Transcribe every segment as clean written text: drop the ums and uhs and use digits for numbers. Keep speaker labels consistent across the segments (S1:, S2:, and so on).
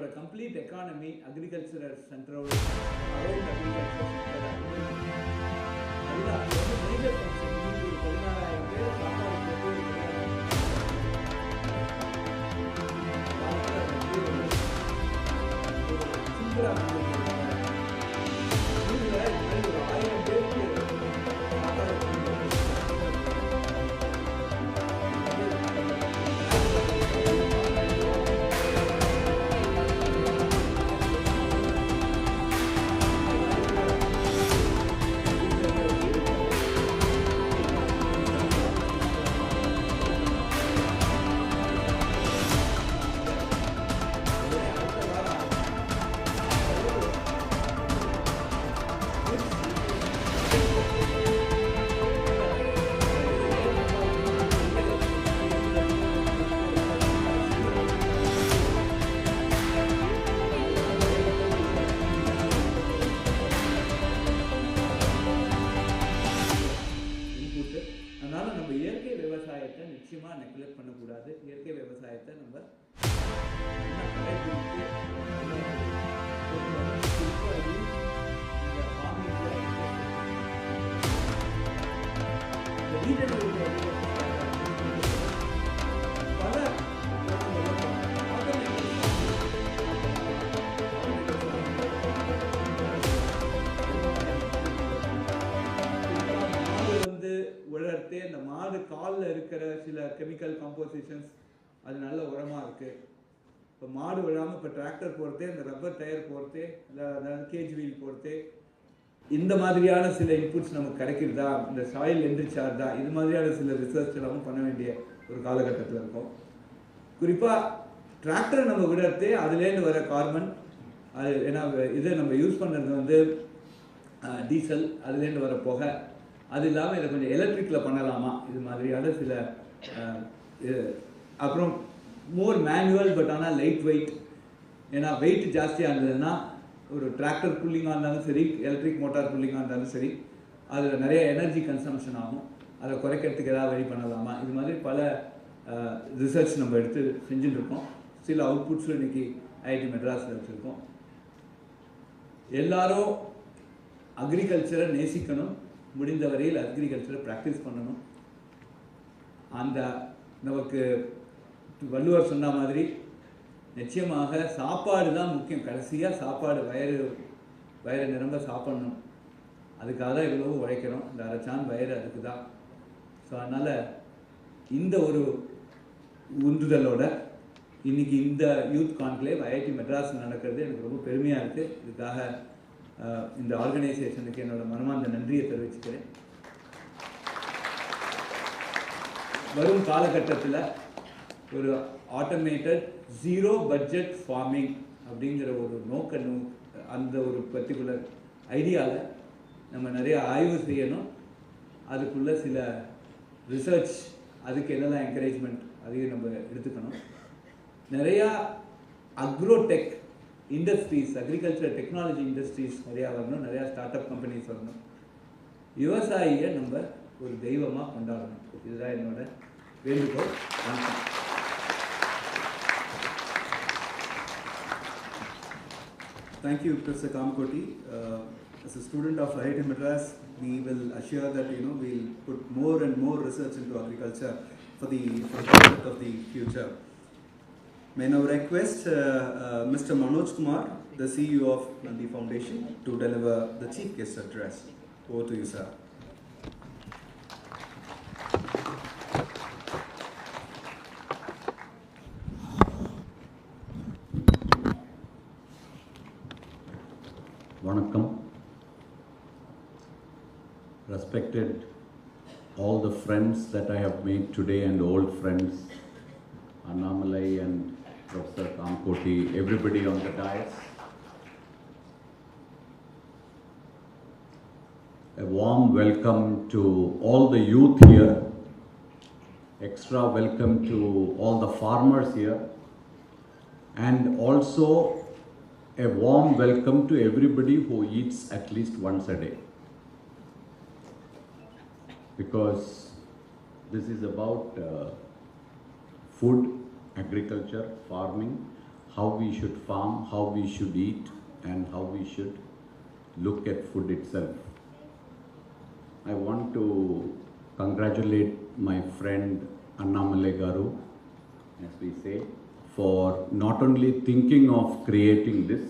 S1: இதோட complete economy agricultural சென்டரோட around agriculture அதுதான் அது வந்து மேஜர் ஃபங்க்ஷன். இன்னைக்கு ஒரு 16,000 பேர் சாப்பாடு போட்டு சிம்பிளாக ஊரில் இது மாதிரி ஒரு 1000 பேருக்கு சாப்பாடு நிச்சயமாக நெக்லெக்ட் பண்ணக்கூடாது. இயற்கை விவசாயத்தை நம்ம உழர்த்தே அந்த மாடு காலில் இருக்கிற சில கெமிக்கல் காம்போசிஷன்ஸ் அது நல்ல உரமாக இருக்குது. இப்போ மாடு விழாமல் இப்போ டிராக்டர் போகிறதே, இந்த ரப்பர் டயர் போகிறதே, அதாவது கேஜ் வீல் போகிறதே, இந்த மாதிரியான சில இன்புட்ஸ் நமக்கு கிடைக்கிறதா, இந்த சாயில் எந்திரிச்சார்தா, இது மாதிரியான சில ரிசர்ச் எல்லாமும் பண்ண வேண்டிய ஒரு காலகட்டத்தில் இருக்கும். குறிப்பாக டிராக்டர் நம்ம விடறதே அதுலேருந்து வர கார்பன், அது ஏன்னா இதை நம்ம யூஸ் பண்ணுறது வந்து டீசல், அதுலேருந்து வர புகை, அது இல்லாமல் இதை கொஞ்சம் எலக்ட்ரிக்கில் பண்ணலாமா, இது மாதிரியான சில அப்புறம் மோர் மேனுவல் பட் ஆனால் லைட் வெயிட். ஏன்னா வெயிட் ஜாஸ்தியாக இருந்ததுன்னா ஒரு டிராக்டர் புல்லிங்காக இருந்தாலும் சரி, எலக்ட்ரிக் மோட்டார் புல்லிங்காக இருந்தாலும் சரி, அதில் நிறைய எனர்ஜி கன்சம்ஷன் ஆகும். அதை குறைக்கிறதுக்கு ஏதாவது வழி பண்ணலாமா, இது மாதிரி பல ரிசர்ச் நம்ம எடுத்து செஞ்சுட்டுருக்கோம். சில அவுட்புட்ஸும் இன்றைக்கி ஐஐடி மெட்ராஸில் வச்சுருக்கோம். எல்லாரும் அக்ரிகல்ச்சரை நேசிக்கணும், முடிந்த வரையில் அக்ரிகல்ச்சரை ப்ராக்டிஸ் பண்ணணும். அந்த நமக்கு வள்ளுவர் சொன்ன மாதிரி நிச்சயமாக சாப்பாடு தான் முக்கியம். கடைசியாக சாப்பாடு வயிறு நிரம்ப சாப்பிடணும். அதுக்காக தான் இவ்வளவு உழைக்கிறோம். இந்த அரைச்சான் வயிறு அதுக்கு தான். ஸோ அதனால் இந்த ஒரு உந்துதலோட இன்றைக்கி இந்த யூத் கான்க்ளேவ் ஐஐடி மெட்ராஸ் நடக்கிறது எனக்கு ரொம்ப பெருமையாக இருக்குது. இதுக்காக இந்த ஆர்கனைசேஷனுக்கு என்னோட மனமார்ந்த நன்றியை தெரிவிச்சுக்கிறேன். வரும் காலகட்டத்தில் ஒரு ஆட்டோமேட்டட் ஜீரோ பட்ஜெட் ஃபார்மிங் அப்படிங்கிற ஒரு அந்த ஒரு பர்டிகுலர் ஐடியாவில் நம்ம நிறைய ஆய்வு செய்யணும். அதுக்குள்ள சில ரிசர்ச், அதுக்கு என்னெல்லாம் என்கரேஜ்மெண்ட், அதையும் நம்ம எடுத்துக்கணும். நிறையா Agrotech industries, agriculture technology industries நிறையா வரணும், நிறையா ஸ்டார்ட் அப் கம்பெனிஸ் வரணும். விவசாயியை நம்ம ஒரு தெய்வமாக கொண்டாடணும். இதுதான் என்னோட வேண்டுகோள்.
S2: Thank you, Professor Kamakoti. As a student of IIT Madras, we will assure that we'll put more and more research into agriculture for the concept of the future. May now request Mr. Manoj Kumar, the CEO of Nandi Foundation, to deliver the chief guest address. Over to you, sir.
S3: Vanakkam. Respected all the friends that I have made today and old friends, Annamalai and Professor Kamakoti, everybody on the dais. A warm welcome to all the youth here. Extra welcome to all the farmers here. And also a warm welcome to everybody who eats at least once a day. Because this is about food, agriculture, farming, how we should farm, how we should eat, and how we should look at food itself. I want to congratulate my friend Annamale Garu, as we say, for not only thinking of creating this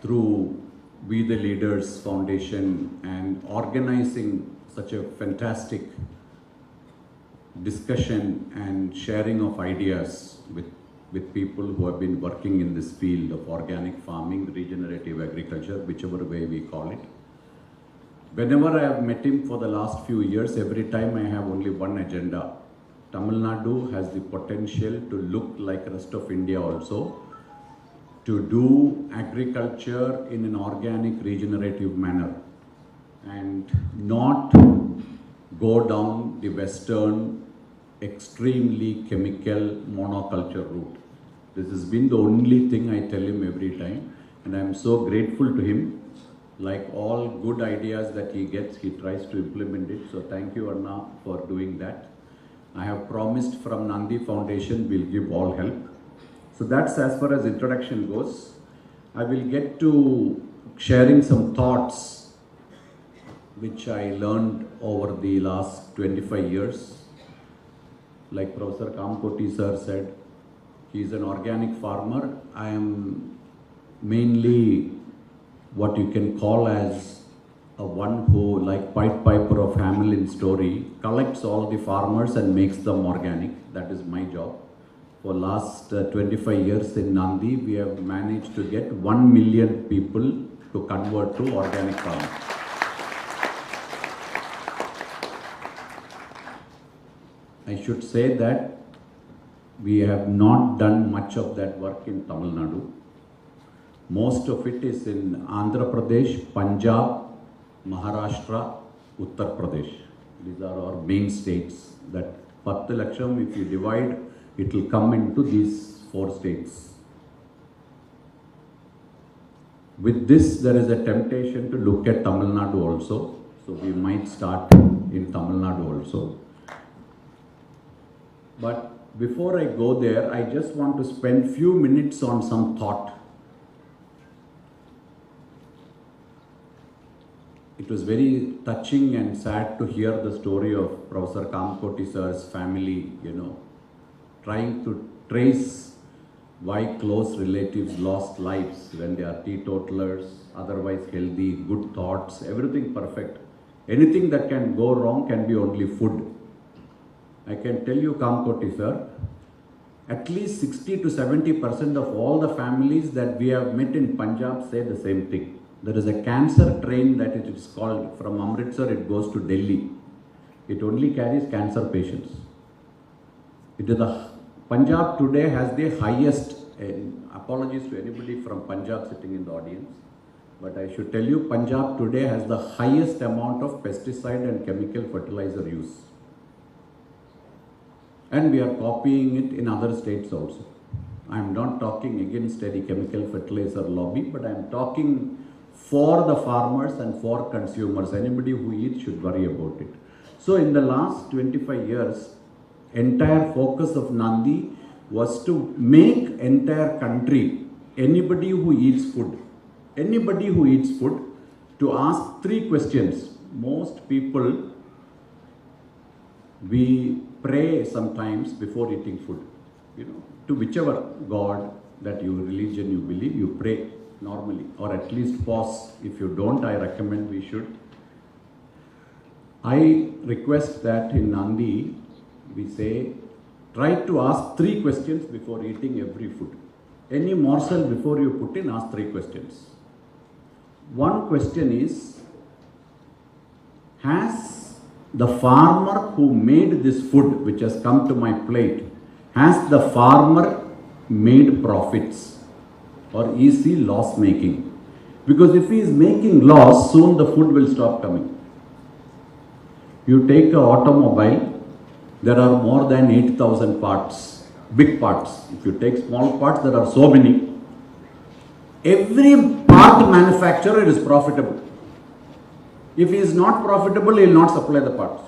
S3: through We the Leaders Foundation and organizing such a fantastic discussion and sharing of ideas with people who have been working in this field of organic farming, regenerative agriculture, whichever way we call it. Whenever I have met him for the last few years, every time I have only one agenda. Tamil Nadu has the potential to look like the rest of India also, to do agriculture in an organic, regenerative manner and not go down the Western, extremely chemical monoculture route. This has been the only thing I tell him every time, and I am so grateful to him. Like all good ideas that he gets, he tries to implement it. So thank you, Anna, for doing that. I have promised from Nandi Foundation we'll give all help. So that's as far as introduction goes. I will get to sharing some thoughts which I learned over the last 25 years. Like Professor Kamakoti sir said, he is an organic farmer. I am mainly what you can call as a one who, like Pied Piper of Hamelin story, collects all the farmers and makes them organic. That is my job. For last 25 years in Nandi, we have managed to get 1 million people to convert to organic farming. I should say that we have not done much of that work in Tamil Nadu. Most of it is in Andhra Pradesh, Punjab, Maharashtra, Uttar Pradesh. These are our main states. That 10 laksham, if you divide, it will come into these 4 states. With this, there is a temptation to look at Tamil Nadu also. So we might start in Tamil Nadu also. But before I go there, I just want to spend few minutes on some thought. It was very touching and sad to hear the story of Professor Kamakoti sir's family, trying to trace why close relatives lost lives when they are teetotalers, otherwise healthy, good thoughts, everything perfect. Anything that can go wrong can be only food. I can tell you, Kamakoti sir, at least 60 to 70% of all the families that we have met in Punjab say the same thing. There is a cancer train that it is called, from Amritsar it goes to Delhi. It only carries cancer patients. It is Punjab today has the highest, apologies to anybody from Punjab sitting in the audience, but I should tell you, Punjab today has the highest amount of pesticide and chemical fertilizer use. And we are copying it in other states also. I am not talking against any chemical fertilizer lobby, but I am talking for the farmers and for consumers. Anybody who eats should worry about it. So in the last 25 years, entire focus of Nandi was to make entire country, anybody who eats food, to ask 3 questions. Most people, we pray sometimes before eating food, to whichever God that you religion you believe, you pray normally, or at least pause. If you don't, I recommend we should. I request that in Nandi, we say, try to ask 3 questions before eating every food. Any morsel before you put in, ask 3 questions. One question is, has the farmer who made this food which has come to my plate, has the farmer made profits? Or is he loss making? Because if he is making loss, soon the food will stop coming. You take an automobile, there are more than 8,000 parts, big parts. If you take small parts, there are so many. Every part manufacturer is profitable. If he is not profitable, he will not supply the parts.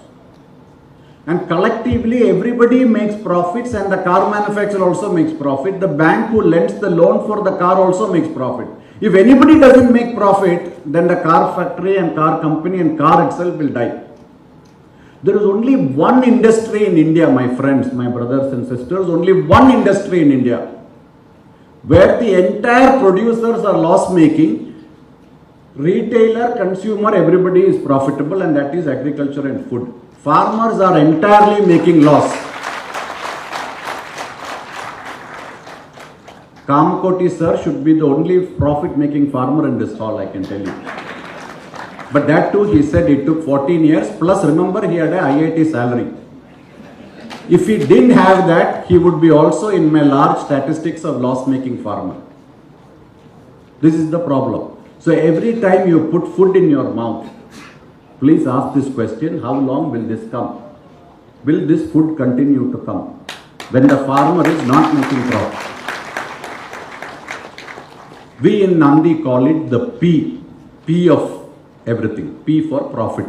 S3: And collectively everybody makes profits, and the car manufacturer also makes profit. The bank who lends the loan for the car also makes profit. If anybody doesn't make profit, then the car factory and car company and car itself will die. There is only one industry in India, my friends, my brothers and sisters, only one industry in India where the entire producers are loss making, retailer, consumer, everybody is profitable, and that is agriculture and food. Farmers are entirely making loss. Kamakoti sir should be the only profit making farmer in this hall, I can tell you. But that too, he said it took 14 years, plus remember he had a IIT salary. If he didn't have that, he would be also in my large statistics of loss making farmer. This is the problem. So every time you put food in your mouth, please ask this question: how long will this come? Will this food continue to come when the farmer is not making profit? We in Nandi call it the P of everything, P for profit.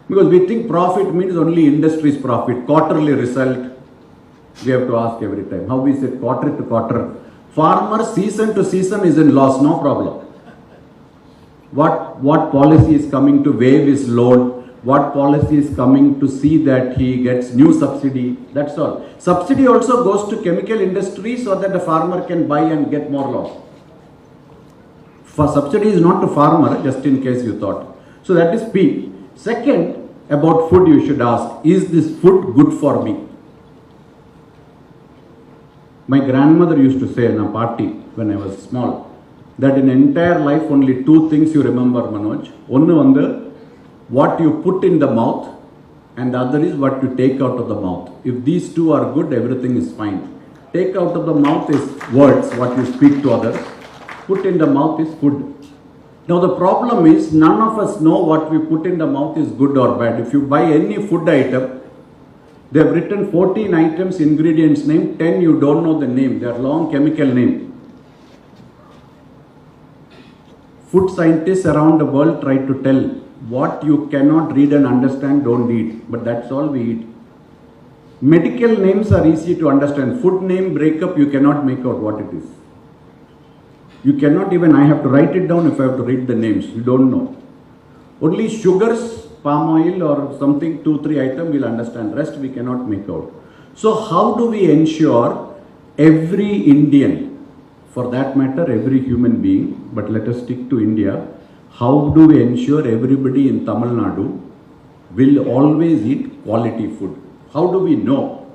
S3: Because we think profit means only industry's profit, quarterly result. We have to ask every time. How we say quarter to quarter. Farmer season to season is in loss, no problem. What policy is coming to waive his loan? What policy is coming to see that he gets new subsidy? That's all. Subsidy also goes to chemical industry so that the farmer can buy and get more loss. For subsidy is not to farmer, just in case you thought. So that is P. Second, about food you should ask, is this food good for me? My grandmother used to say in a party when I was small, that in entire life only two things you remember, Manoj. One is what you put in the mouth, and the other is what you take out of the mouth. If these two are good, everything is fine. Take out of the mouth is words, what you speak to others. Put in the mouth is food. Now the problem is, none of us know what we put in the mouth is good or bad. If you buy any food item, they have written 14 items, ingredients name, 10 you don't know the name. They are long chemical name. Food scientists around the world try to tell what you cannot read and understand, don't eat. But that's all we eat. Medical names are easy to understand. Food name breakup, you cannot make out what it is. You cannot even, I have to write it down if I have to read the names. You don't know. Only sugars, palm oil or something, 2-3 items we'll understand. Rest we cannot make out. So how do we ensure every Indian, for that matter every human being, but let us stick to India, how do we ensure everybody in Tamil Nadu will always eat quality food? How do we know?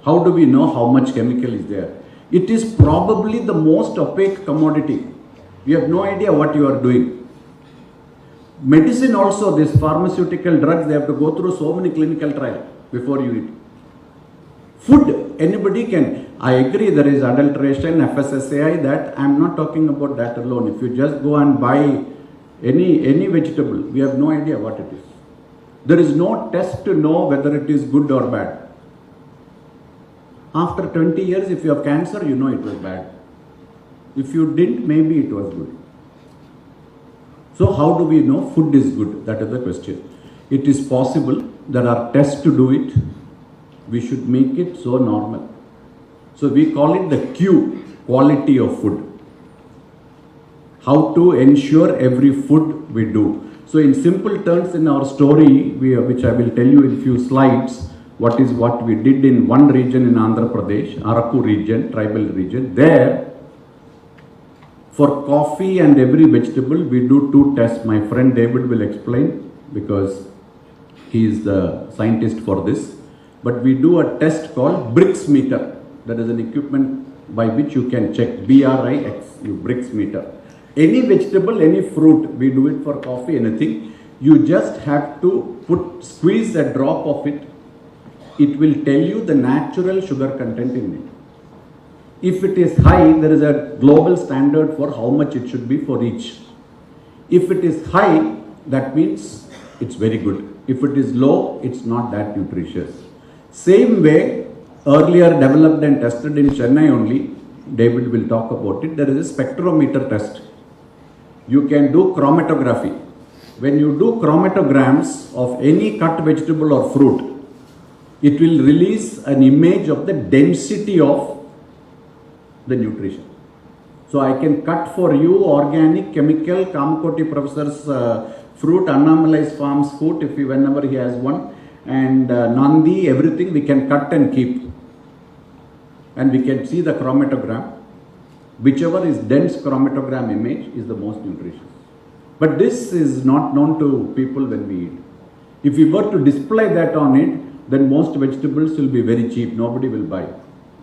S3: How do we know how much chemical is there? It is probably the most opaque commodity. We have no idea what you are doing. Medicine also, this pharmaceutical drugs, they have to go through so many clinical trials before you eat. Food, anybody can. I agree there is adulteration, FSSAI, that I am not talking about that alone. If you just go and buy any vegetable, we have no idea what it is. There is no test to know whether it is good or bad. After 20 years, if you have cancer, you know it was bad. If you didn't, maybe it was good. So how do we know food is good? That is the question. It is possible. There are tests to do it. We should make it so normal. So we call it the Q, quality of food. How to ensure every food we do. So in simple terms in our story, which I will tell you in few slides, what we did in one region in Andhra Pradesh, Araku region, tribal region. There, for coffee and every vegetable, we do 2 tests. My friend David will explain because he is the scientist for this. But we do a test called Brix meter. That is an equipment by which you can check BRIX, Brix meter. Any vegetable, any fruit, we do it for coffee, anything. You just have to squeeze a drop of it. It will tell you the natural sugar content in it. If it is high, there is a global standard for how much it should be for each. If it is high, that means it's very good. If it is low, it's not that nutritious. Same way, earlier developed and tested in Chennai only, David will talk about it, there is a spectrometer test. You can do chromatography. when you do chromatograms of any cut vegetable or fruit, it will release an image of the density of the nutrition. So I can cut for you organic, chemical, Kamakoti professor's fruit, Annamalai's farm's food, if he, whenever he has one, and Nandi, everything we can cut and keep. And we can see the chromatogram. Whichever is dense chromatogram image is the most nutritious. But this is not known to people when we eat. If we were to display that on it, then most vegetables will be very cheap. Nobody will buy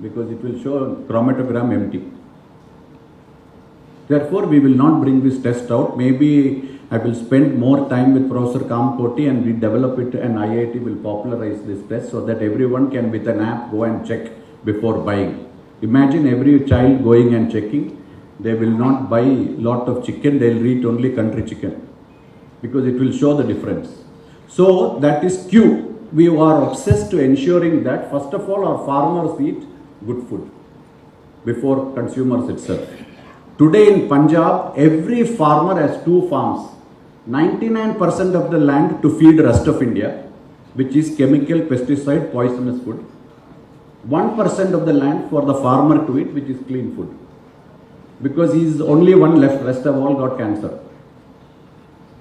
S3: because it will show chromatogram empty. Therefore, we will not bring this test out. Maybe I will spend more time with Professor Kamakoti and we develop it, and IIT will popularize this test so that everyone can with an app go and check before buying. Imagine every child going and checking. They will not buy lot of chicken, they will eat only country chicken because it will show the difference. So that is Q. We are obsessed to ensuring that first of all our farmers eat good food before consumers itself. Today in Punjab, every farmer has 2 farms. 99% of the land to feed rest of India, which is chemical, pesticide, poisonous food. 1% of the land for the farmer to eat, which is clean food. Because he is only one left, rest have all got cancer.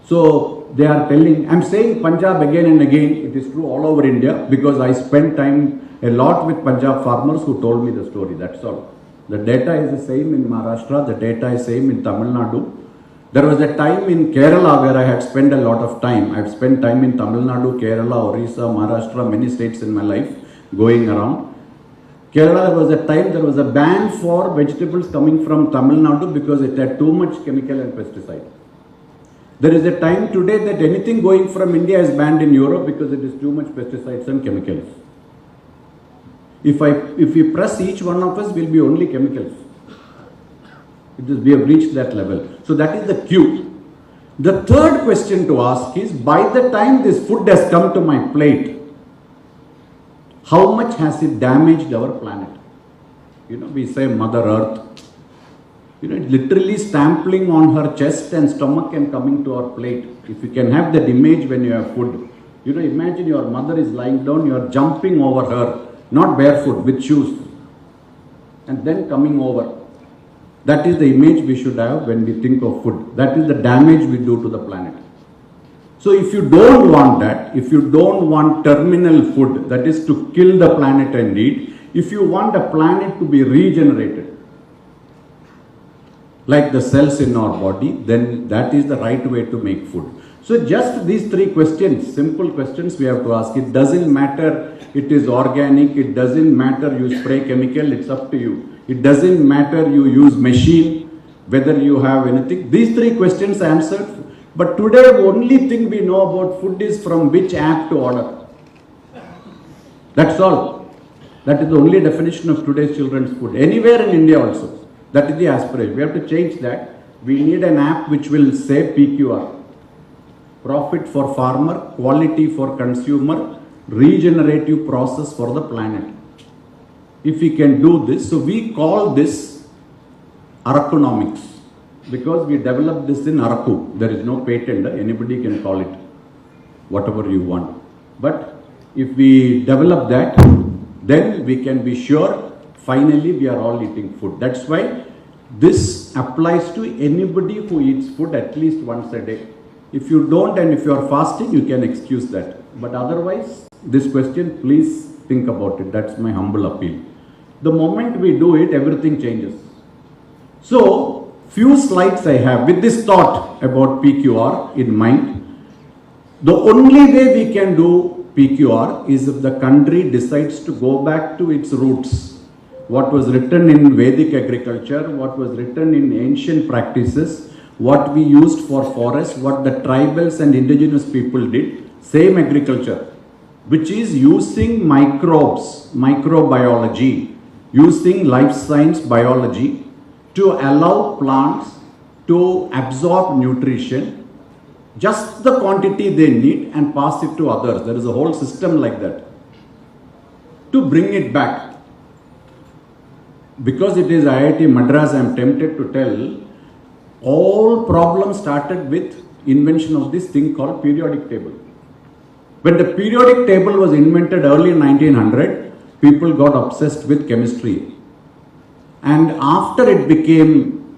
S3: So they are telling, I am saying Punjab again and again, it is true all over India because I spent time a lot with Punjab farmers who told me the story, that's all. The data is the same in Maharashtra, the data is same in Tamil Nadu. There was a time in Kerala where I had spent a lot of time. I have spent time in Tamil Nadu, Kerala, Orissa, Maharashtra, many states in my life going around. Kerala, there was a time there was a ban for vegetables coming from Tamil Nadu because it had too much chemical and pesticide. There is a time today that anything going from India is banned in Europe because it is too much pesticides and chemicals. If we press each one of us, will be only chemicals. We have reached that level. So that is the Q. The third question to ask is, by the time this food has come to my plate, how much has it damaged our planet? You know, we say Mother Earth. You know, literally stampling on her chest and stomach and coming to our plate. If you can have that image when you have food. You know, imagine your mother is lying down, you are jumping over her, not barefoot, with shoes, and then coming over. That is the image we should have when we think of food. That is the damage we do to the planet. So if you don't want that, if you don't want terminal food, that is to kill the planet and eat, if you want a planet to be regenerated, like the cells in our body, then that is the right way to make food. So just these 3 questions, simple questions we have to ask. It doesn't matter it is organic, it doesn't matter you spray chemical, it's up to you. It doesn't matter you use machine, whether you have anything. These 3 questions answered. But today the only thing we know about food is from which app to order. That's all. That is the only definition of today's children's food. Anywhere in India also. That is the aspiration. We have to change that. We need an app which will say PQR. Profit for farmer, quality for consumer, regenerative process for the planet. If we can do this, so we call this Arakunomics. Because we developed this in Araku. There is no patent, anybody can call it whatever you want. But if we develop that, then we can be sure finally we are all eating food. That's why this applies to anybody who eats food at least once a day. If you don't and if you are fasting, you can excuse that. But otherwise, this question, please think about it. That's my humble appeal. The moment we do it, everything changes. So, few slides I have with this thought about PQR in mind. The only way we can do PQR is if the country decides to go back to its roots. What was written in Vedic agriculture, what was written in ancient practices, what we used for forests, what the tribals and indigenous people did, same agriculture, which is using microbes, microbiology, using life science biology to allow plants to absorb nutrition, just the quantity they need, and pass it to others. There is a whole system like that to bring it back. Because it is IIT Madras, I am tempted to tell, all problems started with invention of this thing called periodic table. When the periodic table was invented early in 1900, people got obsessed with chemistry. And after it became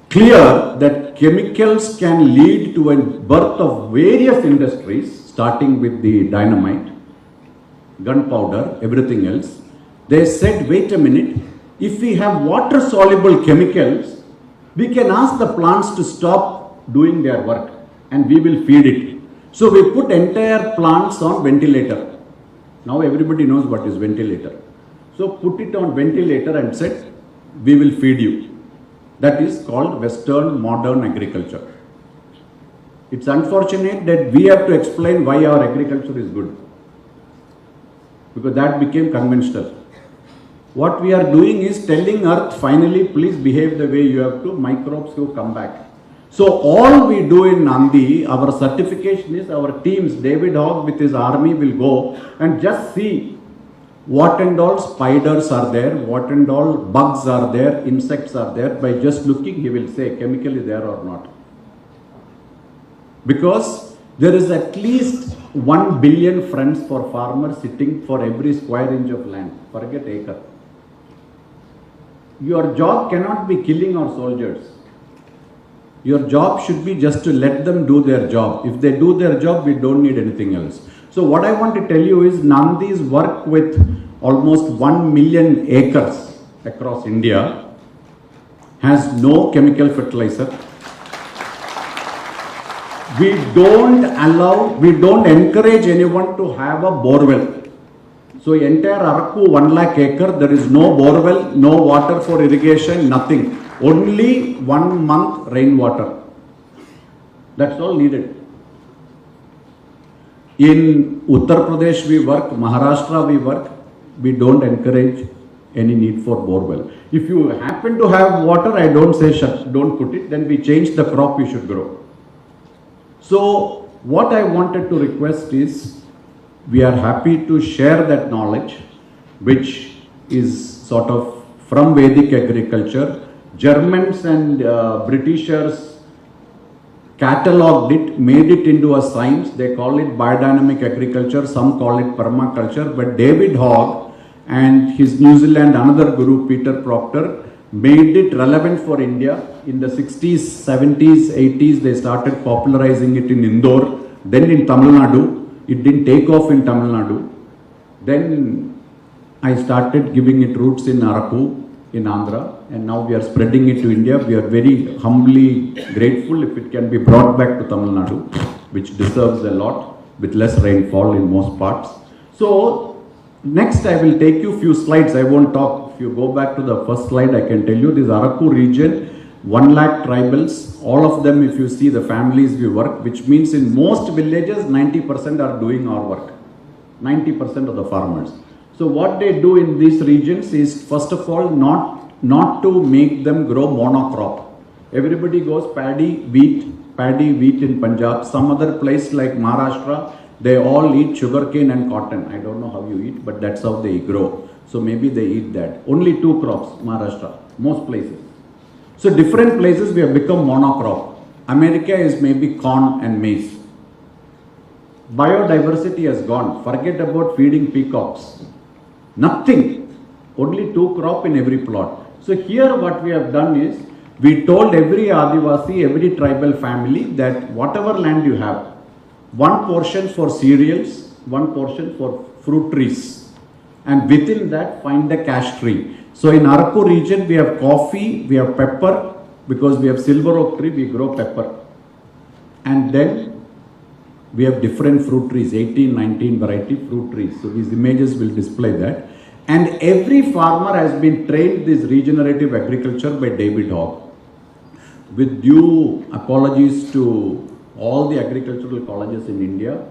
S3: clear that chemicals can lead to a birth of various industries, starting with the dynamite, gunpowder, everything else, they said, wait a minute, if we have water soluble chemicals, we can ask the plants to stop doing their work and we will feed it. So we put entire plants on ventilator. Now everybody knows what is ventilator. So put it on ventilator and said, we will feed you. That is called Western modern agriculture. It's unfortunate that we have to explain why our agriculture is good, because that became conventional. What we are doing is telling earth, finally, please behave the way you have to, microbes will come back. So all we do in Nandi, our certification is our teams, David Hogg with his army will go and just see what and all spiders are there, what and all bugs are there, insects are there. By just looking, he will say chemical is there or not. Because there is at least 1 billion friends for farmers sitting for every square inch of land. Forget acre. Your job cannot be killing our soldiers. Your job should be just to let them do their job. If they do their job, we don't need anything else. So what I want to tell you is Nandis work with almost 1 million acres across India, has no chemical fertilizer. We don't encourage anyone to have a borewell. So entire Araku 1 lakh acre, there is no borewell, no water for irrigation, nothing. Only 1 month rainwater. That's all needed. In Uttar Pradesh we work, Maharashtra we work, we don't encourage any need for borewell. If you happen to have water, I don't say don't put it, then we change the crop you should grow. So what I wanted to request is, we are happy to share that knowledge, which is sort of from Vedic agriculture. Germans and Britishers catalogued it, made it into a science. They call it biodynamic agriculture, some call it permaculture. But David Hogg and his New Zealand another guru, Peter Proctor, made it relevant for India. In the 60s, 70s, 80s, they started popularizing it in Indore, then in Tamil Nadu. It didn't take off in Tamil Nadu. Then I started giving it roots in Araku, in Andhra, and now we are spreading it to India. We are very humbly grateful if it can be brought back to Tamil Nadu, which deserves a lot with less rainfall in most parts. So next I will take you few slides. I won't talk. If you go back to the first slide, I can tell you this Araku region, 1 lakh tribals, all of them, if you see the families we work, which means in most villages 90% are doing our work, 90% of the farmers. So what they do in these regions is, first of all, not to make them grow monocrop. Everybody goes paddy, wheat in Punjab. Some other place like Maharashtra, they all eat sugarcane and cotton. I don't know how you eat, but that's how they grow. So maybe they eat that. Only 2 crops, Maharashtra, most places. So different places we have become monocrop. America is maybe corn and maize. Biodiversity has gone. Forget about feeding peacocks. Nothing. Only 2 crop in every plot. So here what we have done is, we told every Adivasi, every tribal family that whatever land you have, 1 portion for cereals, 1 portion for fruit trees. And within that find the cash tree. So in Araku region, we have coffee, we have pepper, because we have silver oak tree, we grow pepper. And then we have different fruit trees, 18, 19 variety fruit trees. So these images will display that. And every farmer has been trained this regenerative agriculture by David Hogg. With due apologies to all the agricultural colleges in India,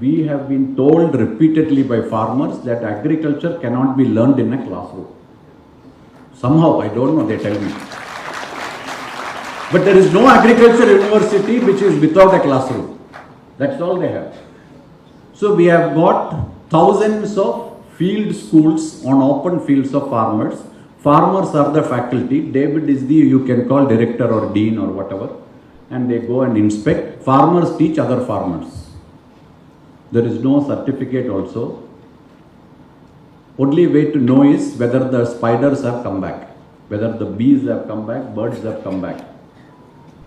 S3: we have been told repeatedly by farmers that agriculture cannot be learned in a classroom. Somehow, I don't know, they tell me. But there is no agriculture university which is without a classroom. That's all they have. So we have got thousands of field schools on open fields of farmers. Farmers are the faculty. David is the, you can call director or dean or whatever. and they go and inspect. Farmers teach other farmers. There is no certificate also. Only way to know is whether the spiders have come back, whether the bees have come back, birds have come back.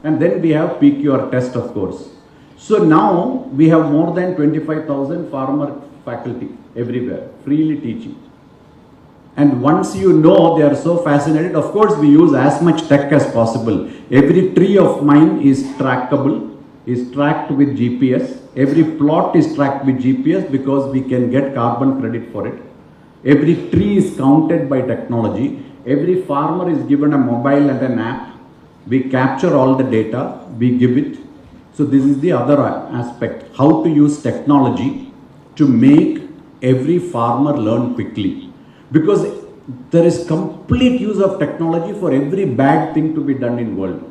S3: And then we have PQR test, of course. So now we have more than 25,000 farmer faculty everywhere, freely teaching. And once you know, they are so fascinated. Of course, we use as much tech as possible. Every tree of mine is trackable, is tracked with GPS. Every plot is tracked with GPS because we can get carbon credit for it. Every tree is counted by technology. Every farmer is given a mobile and an app. We capture all the data, we give it. So this is the other aspect, how to use technology to make every farmer learn quickly. Because there is complete use of technology for every bad thing to be done in world.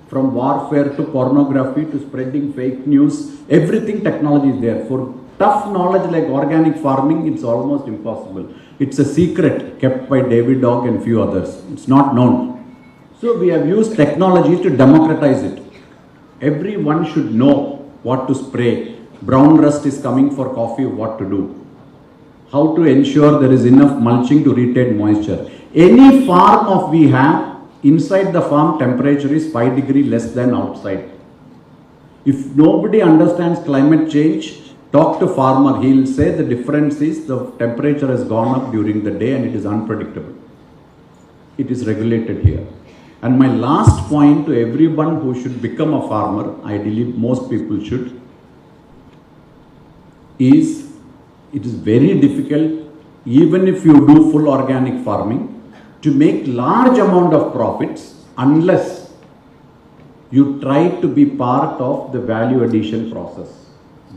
S3: From warfare to pornography to spreading fake news, everything technology is there. For tough knowledge like organic farming, it's almost impossible. It's a secret kept by David Dog and few others. It's not known. So we have used technology to democratize it. Everyone should know what to spray. Brown rust is coming for coffee, what to do. How to ensure there is enough mulching to retain moisture. Any farm of we have, inside the farm temperature is 5 degrees less than outside. If nobody understands climate change, talk to farmer, he will say the difference is the temperature has gone up during the day and it is unpredictable. It is regulated here. And my last point to everyone who should become a farmer, ideally most people should, is it is very difficult, even if you do full organic farming, to make large amount of profits unless you try to be part of the value addition process.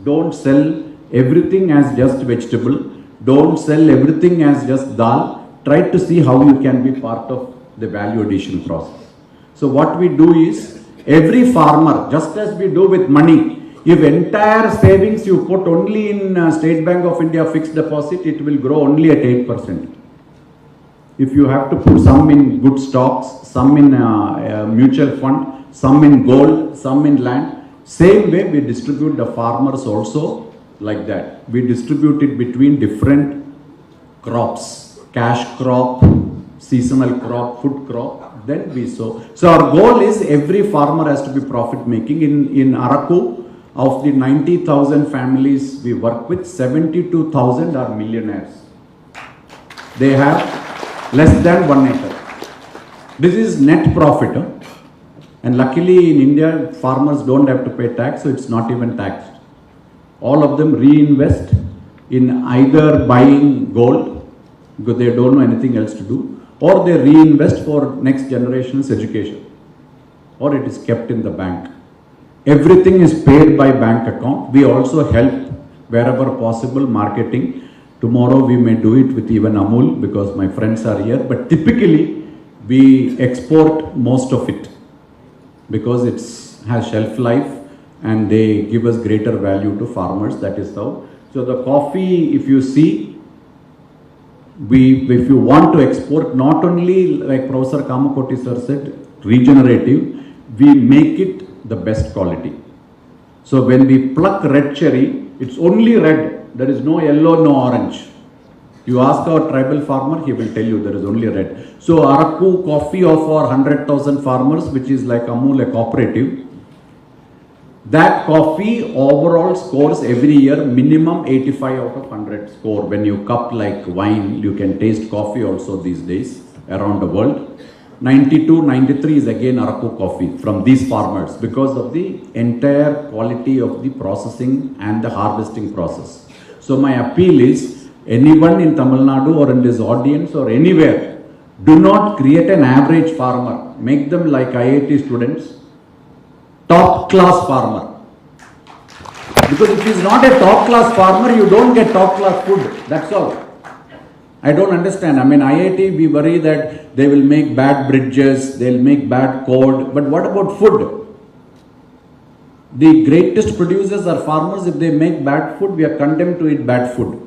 S3: Don't sell everything as just vegetable. Don't sell everything as just dal. Try to see how you can be part of the value addition process. So what we do is, every farmer, just as we do with money, if entire savings you put only in State Bank of India fixed deposit, it will grow only at 8%. If you have to put some in good stocks, some in mutual fund, some in gold, some in land, same way we distribute the farmers also like that. We distribute it between different crops, cash crop, seasonal crop, food crop, then we sow. So our goal is every farmer has to be profit making. In Araku, of the 90,000 families we work with, 72,000 are millionaires. They have less than 1 acre. This is net profit. And luckily in India, farmers don't have to pay tax, so it's not even taxed. All of them reinvest in either buying gold, because they don't know anything else to do, or they reinvest for next generation's education, or it is kept in the bank. Everything is paid by bank account. We also help wherever possible marketing. Tomorrow we may do it with even Amul because my friends are here, but typically we export most of it because it has shelf life and they give us greater value to farmers. That is how. So the coffee, if you see, if you want to export, not only like Professor Kamakoti sir said, regenerative, we make it the best quality. So when we pluck red cherry, it's only red. There is no yellow, no orange. You ask our tribal farmer, he will tell you there is only red. So Araku coffee of our 100,000 farmers, which is like Amul, a cooperative, that coffee overall scores every year minimum 85 out of 100 score. When you cup like wine, you can taste coffee also these days around the world. 92, 93 is again Araku coffee from these farmers because of the entire quality of the processing and the harvesting process. So my appeal is, anyone in Tamil Nadu or in this audience or anywhere, do not create an average farmer. Make them like IIT students, top class farmer. Because if he is not a top class farmer, you don't get top class food. That's all. I don't understand. I mean, IIT, we worry that they will make bad bridges, they'll make bad code. But what about food? The greatest producers are farmers. If they make bad food, we are condemned to eat bad food.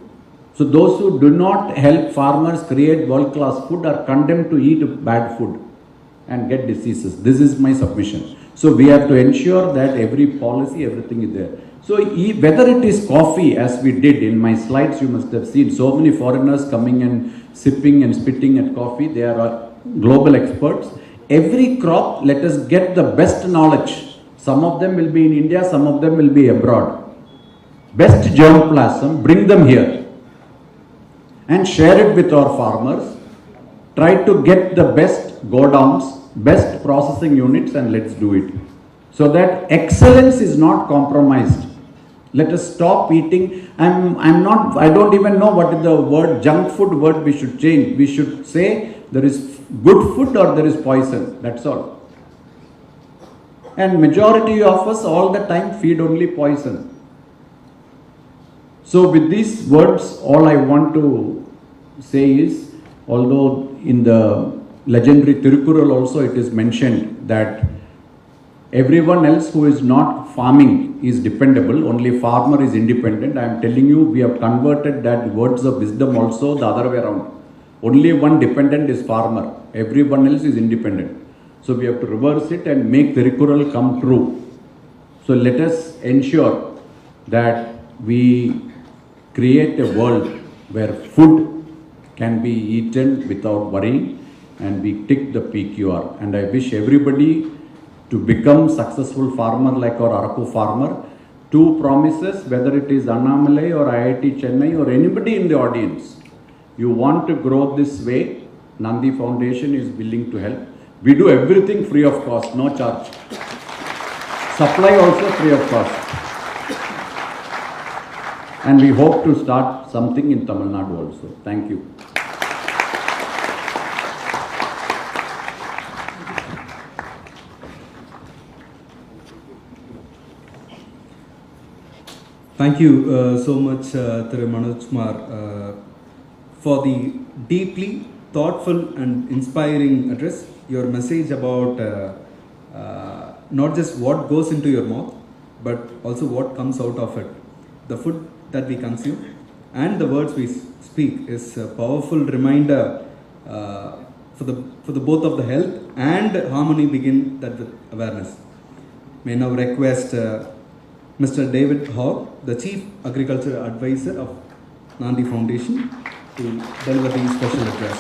S3: So those who do not help farmers create world-class food are condemned to eat bad food and get diseases. This is my submission. So we have to ensure that every policy, everything is there. So whether it is coffee, as we did in my slides, you must have seen so many foreigners coming and sipping and spitting at coffee. They are global experts. Every crop, let us get the best knowledge. Some of them will be in India, some of them will be abroad. Best germplasm, bring them here and share it with our farmers. Try to get the best godowns, best processing units, and let's do it. So that excellence is not compromised. Let us stop eating. I don't even know what is the word, junk food word we should change. We should say there is good food or there is poison. That's all. And majority of us all the time feed only poison. So with these words, all I want to say is, although in the legendary Tirukural also it is mentioned that everyone else who is not farming is dependable, only farmer is independent. I am telling you, we have converted that words of wisdom also the other way around. Only one dependent is farmer, everyone else is independent. So we have to reverse it and make the Tirukural come true. So let us ensure that we create a world where food can be eaten without worrying, and we tick the PQR. And I wish everybody to become successful farmer like our Araku farmer. Two promises, whether it is Annamalai or IIT Chennai or anybody in the audience, you want to grow this way, Nandi Foundation is willing to help. We do everything free of cost, no charge. Supply also free of cost. And we hope to start something in Tamil Nadu also. Thank you.
S2: Thank you so much, Thiru Manoj Kumar, for the deeply thoughtful and inspiring address. Your message about not just what goes into your mouth, but also what comes out of it. The food that we consume and the words we speak is a powerful reminder for the both of the health and harmony begin that with awareness. May now request Mr. David Hogg, the Chief Agriculture Advisor of Nandi Foundation, to deliver the special address.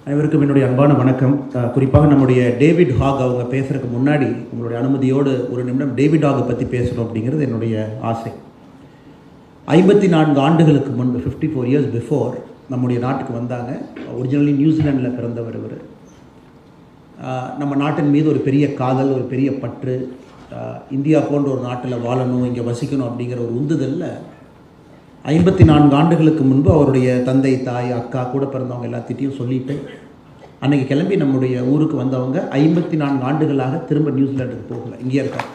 S4: அனைவருக்கும் என்னுடைய அன்பான வணக்கம். குறிப்பாக நம்முடைய David hack அவங்க பேசுறதுக்கு முன்னாடி உங்களுடைய அனுமதியோடு ஒரு நிமிடம் டேவிட் ஹாகை பற்றி பேசணும் அப்படிங்கிறது என்னுடைய ஆசை. 54 ஆண்டுகளுக்கு முன்பு 54 இயர்ஸ் பிஃபோர் நம்முடைய நாட்டுக்கு வந்தாங்க. ஒரிஜினலி நியூசிலாண்டில் பிறந்தவர் இவர். நம்ம நாட்டின் மீது ஒரு பெரிய காதல், ஒரு பெரிய பற்று, இந்தியா போன்ற ஒரு நாட்டில் வாழணும், இங்கே வசிக்கணும் அப்படிங்கிற ஒரு உந்துதலில் 54 ஆண்டுகளுக்கு முன்பு அவருடைய தந்தை, தாய், அக்கா, கூட பிறந்தவங்க எல்லாத்திட்டையும் சொல்லிவிட்டு அன்றைக்கி கிளம்பி நம்முடைய ஊருக்கு வந்தவங்க 54 ஆண்டுகளாக திரும்ப நியூசிலாண்டுக்கு போகலை, இங்கே இருக்காங்க.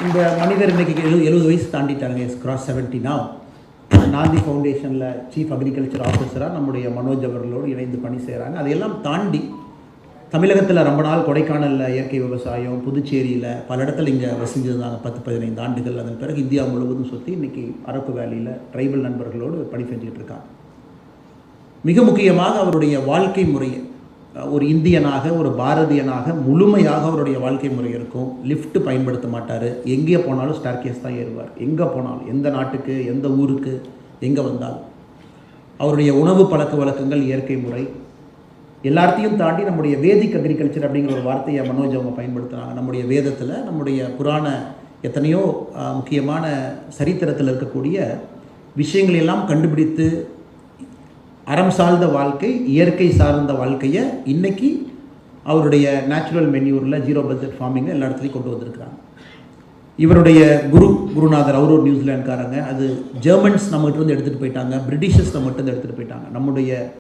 S4: இந்த மனிதர் இன்றைக்கி 70 வயசு தாண்டிட்டாங்க. Is cross 70 now. நாந்தி ஃபவுண்டேஷனில் சீஃப் அக்ரிகல்ச்சர் ஆஃபீஸராக நம்முடைய மனோஜ் அவர்களோடு இணைந்து பணி செய்கிறாங்க. அதையெல்லாம் தாண்டி தமிழகத்தில் ரொம்ப நாள் கொடைக்கானலில் இயற்கை விவசாயம், புதுச்சேரியில் பல இடத்துல இங்கே வசிஞ்சிருந்தாங்க 10-15 ஆண்டுகள். அதன் பிறகு இந்தியா முழுவதும் சுற்றி இன்றைக்கி அரக்கு வேலியில் ட்ரைபல் நண்பர்களோடு பணி செஞ்சுக்கிட்டு இருக்காங்க. மிக முக்கியமாக அவருடைய வாழ்க்கை முறையை, ஒரு இந்தியனாக, ஒரு பாரதியனாக முழுமையாக அவருடைய வாழ்க்கை முறை இருக்கும். லிஃப்ட் பயன்படுத்த மாட்டார். எங்கே போனாலும் ஸ்டார்கேஸ் தான் ஏறுவார். எங்கே போனாலும், எந்த நாட்டுக்கு, எந்த ஊருக்கு, எங்கே வந்தாலும் அவருடைய உணவு பழக்க வழக்கங்கள், இயற்கை முறை எல்லாத்தையும் தாண்டி நம்முடைய வேதிக் அக்ரிகல்ச்சர் அப்படிங்கிற ஒரு வார்த்தையை மனோஜ் அவங்க பயன்படுத்துகிறாங்க. நம்முடைய வேதத்தில், நம்முடைய புராண எத்தனையோ முக்கியமான சரித்திரத்தில் இருக்கக்கூடிய விஷயங்களெல்லாம் கண்டுபிடித்து அறம் சார்ந்த வாழ்க்கை, இயற்கை சார்ந்த வாழ்க்கையை இன்றைக்கி அவருடைய நேச்சுரல் மென்யூரில், ஜீரோ பட்ஜெட் ஃபார்மிங்கை எல்லா இடத்துலையும் கொண்டு வந்திருக்கிறாங்க. இவருடைய குருநாதர் அவர் ஒரு நியூசிலாண்டுக்காரங்க. அது ஜெர்மன்ஸ் நம்மகிட்ட இருந்து எடுத்துகிட்டு போயிட்டாங்க, பிரிட்டிஷர்ஸ் நம்மகிட்ட இருந்து எடுத்துகிட்டு போயிட்டாங்க. நம்முடைய